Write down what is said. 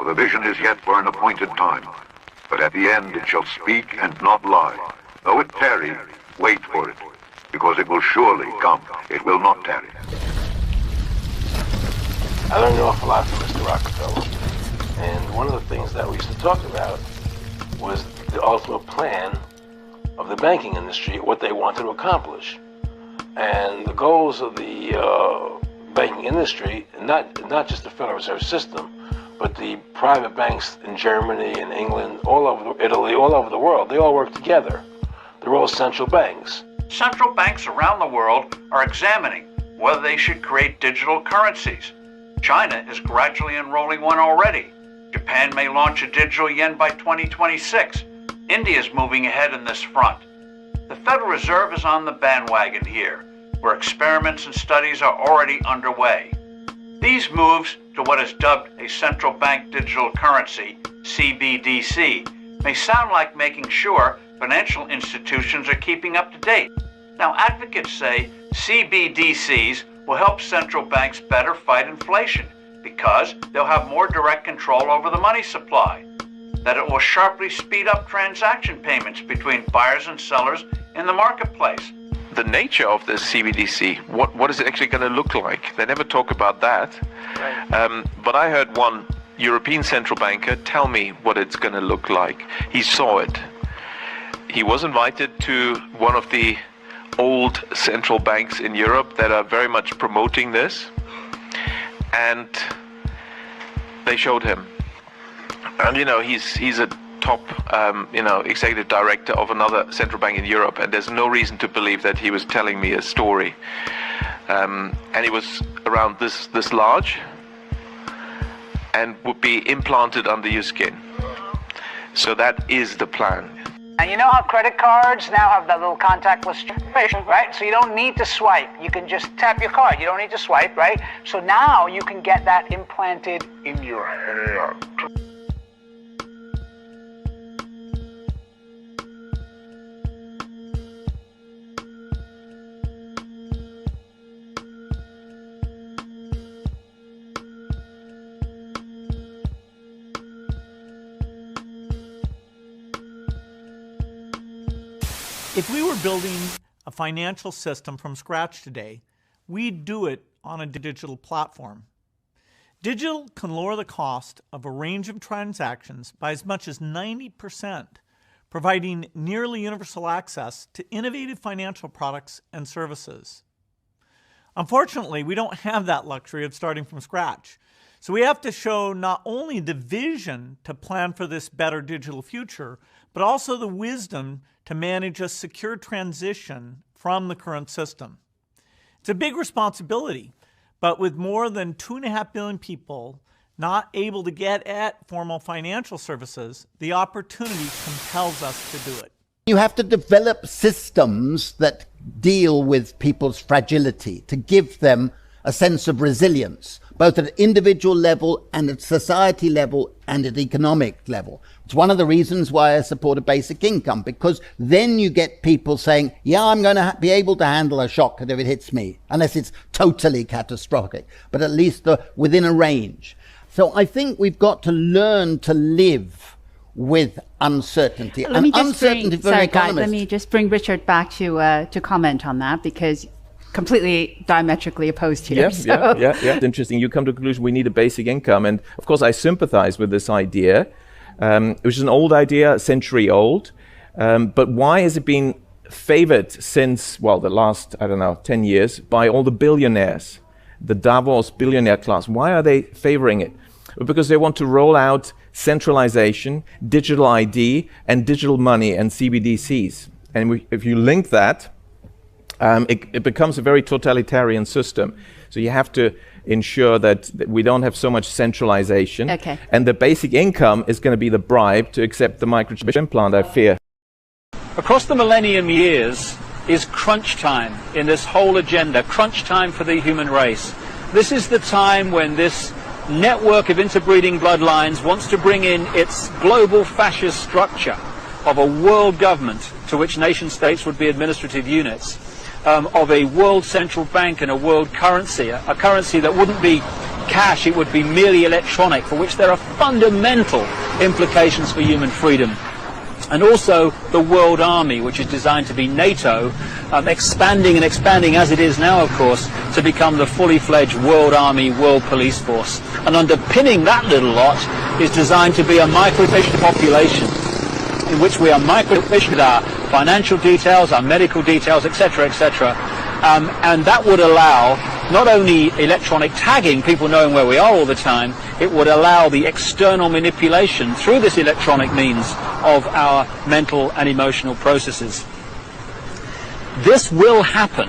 the vision is yet for an appointed time. But at the end it shall speak and not lie. Though it tarry, wait for it, because it will surely come. It will not tarry. I learned an awful lot from Mr. Rockefeller. And one of the things that we used to talk about was the ultimate plan of the banking industry, what they wanted to accomplish. And the goals of the banking industry, not just the Federal Reserve System, but the private banks in Germany and England, all over Italy, all over the world, they all work together. They're all central banks. Central banks around the world are examining whether they should create digital currencies. China is gradually enrolling one already. Japan may launch a digital yen by 2026. India is moving ahead in this front. The Federal Reserve is on the bandwagon here, where experiments and studies are already underway. These moves to what is dubbed a central bank digital currency, CBDC, may sound like making sure financial institutions are keeping up to date. Now, advocates say CBDCs will help central banks better fight inflation because they'll have more direct control over the money supply, that it will sharply speed up transaction payments between buyers and sellers in the marketplace. The nature of this CBDC, what is it actually going to look like? They never talk about that. Right. But I heard one European central banker tell me what it's going to look like. He saw it. He was invited to one of the old central banks in Europe that are very much promoting this, and they showed him. And he's a top executive director of another central bank in Europe, and there's no reason to believe that he was telling me a story. And it was around this large and would be implanted under your skin. So that is the plan. And you know how credit cards now have that little contactless information, right? So you don't need to swipe. You can just tap your card. You don't need to swipe, right? So now you can get that implanted in your hand. If we were building a financial system from scratch today, we'd do it on a digital platform. Digital can lower the cost of a range of transactions by as much as 90%, providing nearly universal access to innovative financial products and services. Unfortunately, we don't have that luxury of starting from scratch. So we have to show not only the vision to plan for this better digital future, but also the wisdom to manage a secure transition from the current system. It's a big responsibility, but with more than 2.5 billion people not able to get at formal financial services, the opportunity compels us to do it. You have to develop systems that deal with people's fragility, to give them a sense of resilience, both at an individual level and at society level and at economic level. It's one of the reasons why I support a basic income, because then you get people saying, yeah, I'm going to be able to handle a shock if it hits me, unless it's totally catastrophic, but at least within a range. So I think we've got to learn to live with uncertainty. Let me just bring Richard back to comment on that, because completely diametrically opposed here. Yeah. It's interesting. You come to the conclusion we need a basic income. And of course, I sympathize with this idea, which is an old idea, a century old. But why has it been favored since, well, the last, 10 years by all the billionaires, the Davos billionaire class? Why are they favoring it? Because they want to roll out centralization, digital ID, and digital money and CBDCs. And if you link that, it becomes a very totalitarian system. So you have to ensure that we don't have so much centralization. Okay. And the basic income is going to be the bribe to accept the microchip implant, I fear. Across the millennium years is crunch time in this whole agenda, crunch time for the human race. This is the time when this network of interbreeding bloodlines wants to bring in its global fascist structure of a world government to which nation states would be administrative units. Of a world central bank and a world currency, a currency that wouldn't be cash, it would be merely electronic, for which there are fundamental implications for human freedom. And also the World Army, which is designed to be NATO, expanding and expanding as it is now, of course, to become the fully fledged World Army, World Police Force. And underpinning that little lot is designed to be a micro-efficient population, in which we are micro-efficient with our financial details, our medical details, etc., etc. And that would allow not only electronic tagging, people knowing where we are all the time, it would allow the external manipulation through this electronic means of our mental and emotional processes. This will happen.